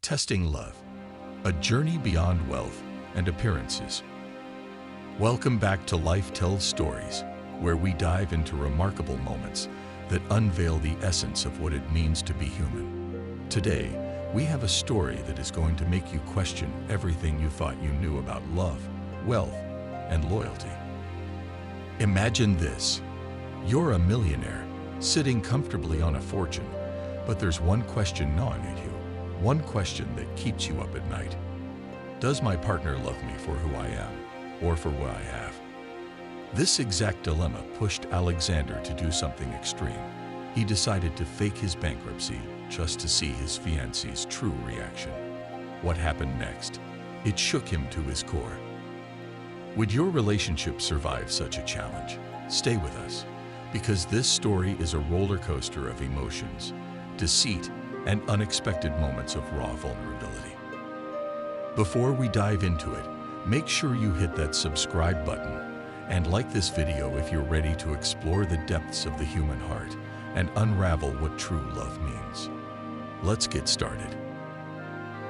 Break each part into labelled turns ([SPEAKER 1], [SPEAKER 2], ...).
[SPEAKER 1] Testing Love, a journey beyond wealth and appearances. Welcome back to Life Tells Stories, where we dive into remarkable moments that unveil the essence of what it means to be human. Today, we have a story that is going to make you question everything you thought you knew about love, wealth, and loyalty. Imagine this. You're a millionaire, sitting comfortably on a fortune, but there's one question gnawing at you, one question that keeps you up at night. Does my partner love me for who I am, or for what I have? This exact dilemma pushed Alexander to do something extreme. He decided to fake his bankruptcy just to see his fiancée's true reaction. What happened next? It shook him to his core. Would your relationship survive such a challenge? Stay with us, because this story is a roller coaster of emotions, deceit, and unexpected moments of raw vulnerability. Before we dive into it, make sure you hit that subscribe button and like this video if you're ready to explore the depths of the human heart and unravel what true love means. Let's get started.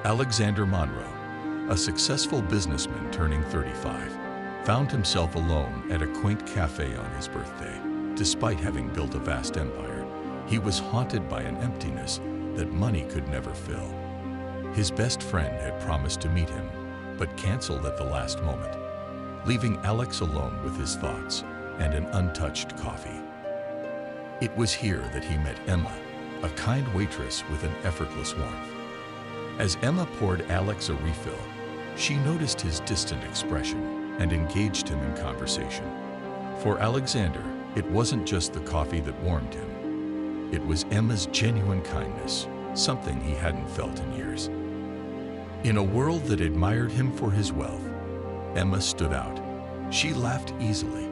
[SPEAKER 1] Alexander Monroe, a successful businessman turning 35, found himself alone at a quaint cafe on his birthday. Despite having built a vast empire, he was haunted by an emptiness that money could never fill. His best friend had promised to meet him, but canceled at the last moment, leaving Alex alone with his thoughts and an untouched coffee. It was here that he met Emma, a kind waitress with an effortless warmth. As Emma poured Alex a refill, she noticed his distant expression and engaged him in conversation. For Alexander, it wasn't just the coffee that warmed him. It was Emma's genuine kindness, something he hadn't felt in years. In a world that admired him for his wealth, Emma stood out. She laughed easily,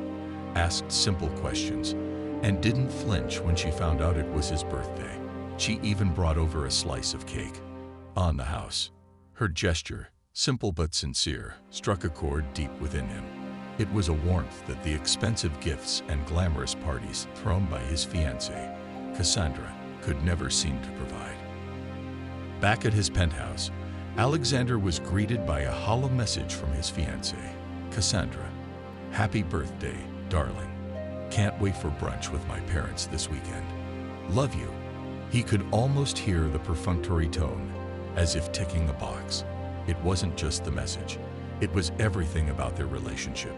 [SPEAKER 1] asked simple questions, and didn't flinch when she found out it was his birthday. She even brought over a slice of cake. On the house, her gesture, simple but sincere, struck a chord deep within him. It was a warmth that the expensive gifts and glamorous parties thrown by his fiancée, Cassandra, could never seem to provide. Back at his penthouse, Alexander was greeted by a hollow message from his fiancée, Cassandra. "Happy birthday, darling. Can't wait for brunch with my parents this weekend. Love you." He could almost hear the perfunctory tone, as if ticking a box. It wasn't just the message. It was everything about their relationship.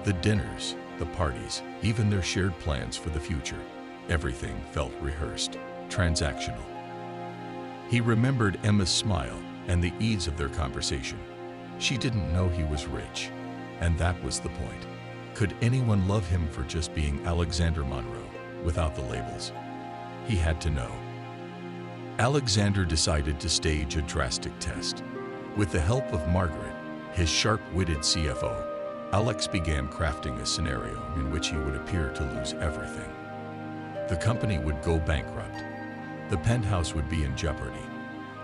[SPEAKER 1] The dinners, the parties, even their shared plans for the future. Everything felt rehearsed, transactional. He remembered Emma's smile and the ease of their conversation. She didn't know he was rich, and that was the point. Could anyone love him for just being Alexander Monroe, without the labels? He had to know. Alexander decided to stage a drastic test. With the help of Margaret, his sharp-witted CFO, Alex began crafting a scenario in which he would appear to lose everything. The company would go bankrupt, the penthouse would be in jeopardy,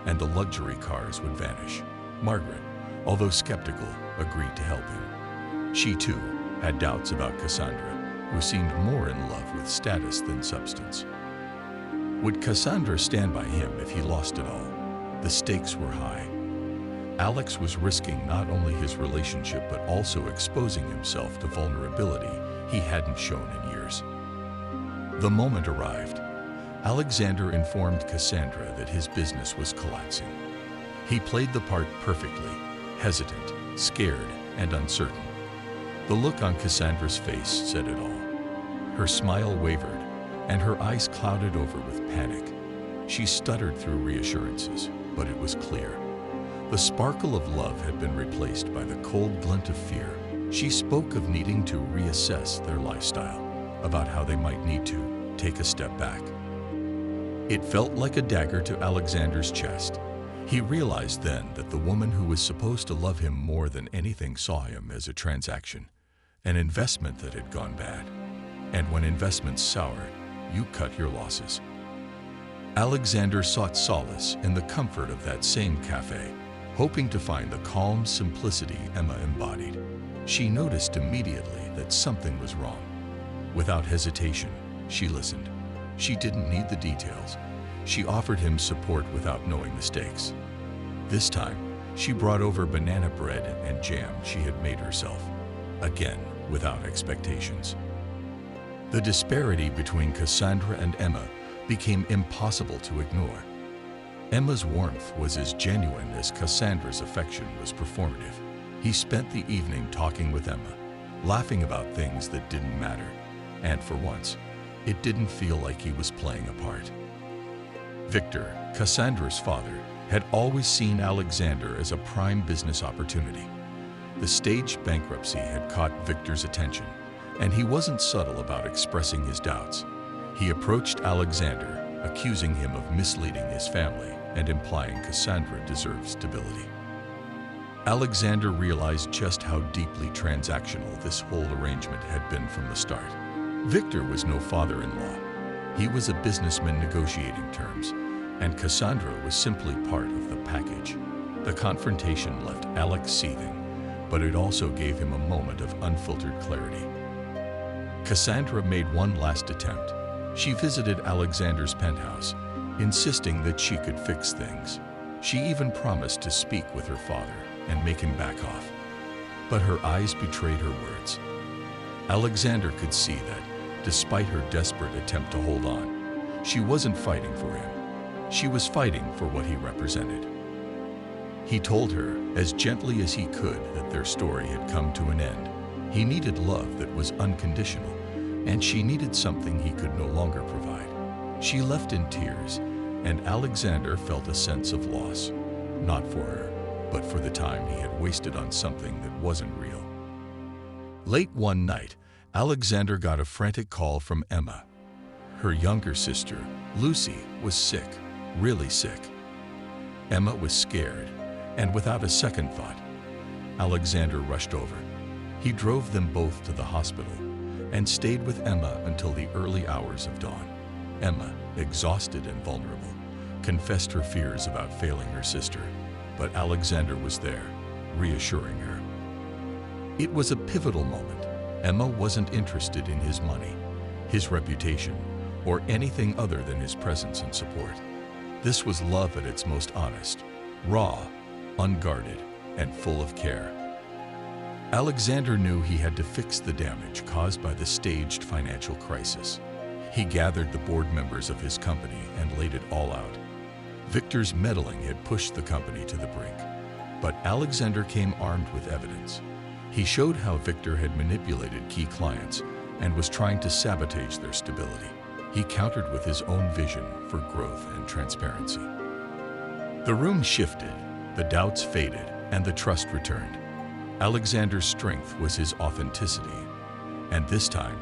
[SPEAKER 1] and the luxury cars would vanish. Margaret, although skeptical, agreed to help him. She too had doubts about Cassandra, who seemed more in love with status than substance. Would Cassandra stand by him if he lost it all? The stakes were high. Alex was risking not only his relationship but also exposing himself to vulnerability he hadn't shown in years. The moment arrived. Alexander informed Cassandra that his business was collapsing. He played the part perfectly, hesitant, scared, and uncertain. The look on Cassandra's face said it all. Her smile wavered, and her eyes clouded over with panic. She stuttered through reassurances, but it was clear. The sparkle of love had been replaced by the cold glint of fear. She spoke of needing to reassess their lifestyle, about how they might need to take a step back. It felt like a dagger to Alexander's chest. He realized then that the woman who was supposed to love him more than anything saw him as a transaction, an investment that had gone bad. And when investments sour, you cut your losses. Alexander sought solace in the comfort of that same cafe, hoping to find the calm simplicity Emma embodied. She noticed immediately that something was wrong. Without hesitation, she listened. She didn't need the details. She offered him support without knowing the stakes. This time, she brought over banana bread and jam she had made herself, again without expectations. The disparity between Cassandra and Emma became impossible to ignore. Emma's warmth was as genuine as Cassandra's affection was performative. He spent the evening talking with Emma, laughing about things that didn't matter, and for once, it didn't feel like he was playing a part. Victor, Cassandra's father, had always seen Alexander as a prime business opportunity. The staged bankruptcy had caught Victor's attention, and he wasn't subtle about expressing his doubts. He approached Alexander, accusing him of misleading his family and implying Cassandra deserved stability. Alexander realized just how deeply transactional this whole arrangement had been from the start. Victor was no father-in-law. He was a businessman negotiating terms, and Cassandra was simply part of the package. The confrontation left Alex seething, but it also gave him a moment of unfiltered clarity. Cassandra made one last attempt. She visited Alexander's penthouse, insisting that she could fix things. She even promised to speak with her father and make him back off. But her eyes betrayed her words. Alexander could see that, despite her desperate attempt to hold on, she wasn't fighting for him. She was fighting for what he represented. He told her, as gently as he could, that their story had come to an end. He needed love that was unconditional, and she needed something he could no longer provide. She left in tears, and Alexander felt a sense of loss, not for her, but for the time he had wasted on something that wasn't real. Late one night, Alexander got a frantic call from Emma. Her younger sister, Lucy, was sick, really sick. Emma was scared, and without a second thought, Alexander rushed over. He drove them both to the hospital and stayed with Emma until the early hours of dawn. Emma, exhausted and vulnerable, confessed her fears about failing her sister, but Alexander was there, reassuring her. It was a pivotal moment. Emma wasn't interested in his money, his reputation, or anything other than his presence and support. This was love at its most honest, raw, unguarded, and full of care. Alexander knew he had to fix the damage caused by the staged financial crisis. He gathered the board members of his company and laid it all out. Victor's meddling had pushed the company to the brink, but Alexander came armed with evidence. He showed how Victor had manipulated key clients and was trying to sabotage their stability. He countered with his own vision for growth and transparency. The room shifted, the doubts faded, and the trust returned. Alexander's strength was his authenticity, and this time,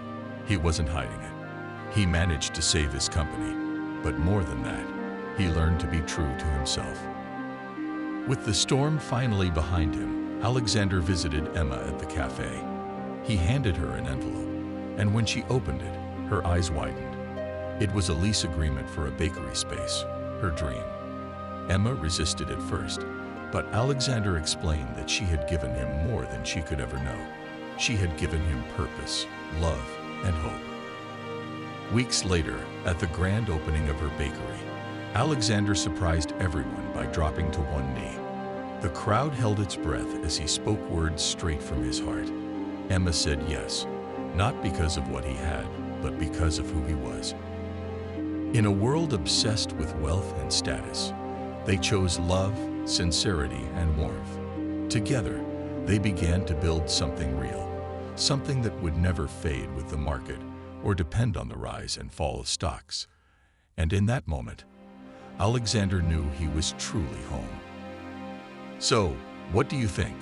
[SPEAKER 1] he wasn't hiding it. He managed to save his company, but more than that, he learned to be true to himself. With the storm finally behind him, Alexander visited Emma at the cafe. He handed her an envelope, and when she opened it, her eyes widened. It was a lease agreement for a bakery space, her dream. Emma resisted at first, but Alexander explained that she had given him more than she could ever know. She had given him purpose, love, and hope. Weeks later, at the grand opening of her bakery, Alexander surprised everyone by dropping to one knee. The crowd held its breath as he spoke words straight from his heart. Emma said yes, not because of what he had, but because of who he was. In a world obsessed with wealth and status, they chose love, sincerity, and warmth. Together, they began to build something real, something that would never fade with the market or depend on the rise and fall of stocks. And in that moment, Alexander knew he was truly home. So, what do you think?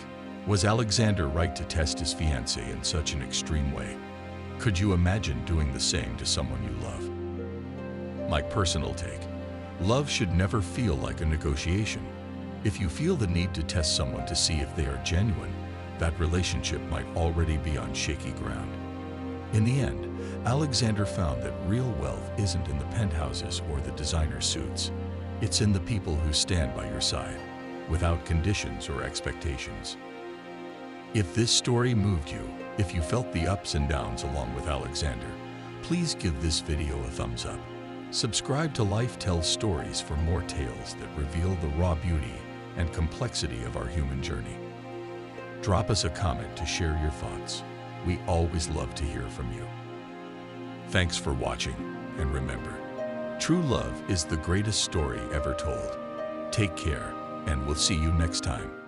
[SPEAKER 1] Was Alexander right to test his fiancée in such an extreme way? Could you imagine doing the same to someone you love? My personal take: love should never feel like a negotiation. If you feel the need to test someone to see if they are genuine, that relationship might already be on shaky ground. In the end, Alexander found that real wealth isn't in the penthouses or the designer suits. It's in the people who stand by your side, without conditions or expectations. If this story moved you, if you felt the ups and downs along with Alexander, please give this video a thumbs up. Subscribe to Life Tells Stories for more tales that reveal the raw beauty and complexity of our human journey. Drop us a comment to share your thoughts. We always love to hear from you. Thanks for watching, and remember, true love is the greatest story ever told. Take care, and we'll see you next time.